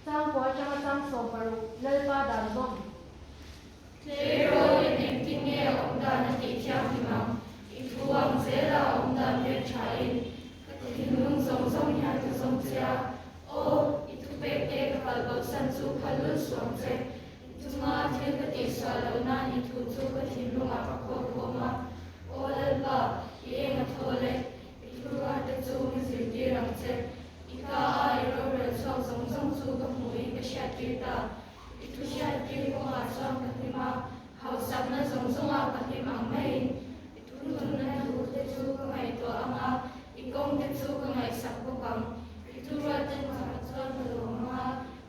Trang Pua Trang Trang So Paru Lalpa Dan Bom Tero in tinge omdan ti tiang timang ituang zela omdan le chain katinung song song ya tu song sia o itu pe kapal bausan su khalul song se ituma thil ka ti sa lo na ni thu chu ka thinung a pa ko ko ma o lalpa ye ma thole itu ra te chu ni sil ti rang che ika ai ro re song song song chu ka mui ka sha ti ta itu sha ti ko ma song ka ti ma hau sab na song song a ka ti ma mai itu nun na thu te chu ka mai to anga ikong te chu ka mai sak ko kam itu ra te ma chon lo ma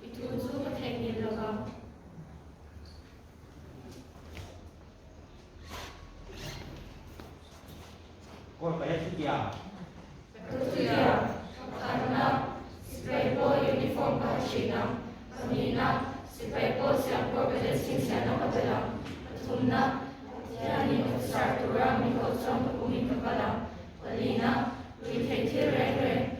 itu chu ka theng ni lo kam Kau kaya sekian. Ketujuh, karena spray ball uniform kahsinam, kanina spray ball siang program siang na kadalang, tumna yani start to run mi ko som ko mi ka pala, walina we take it right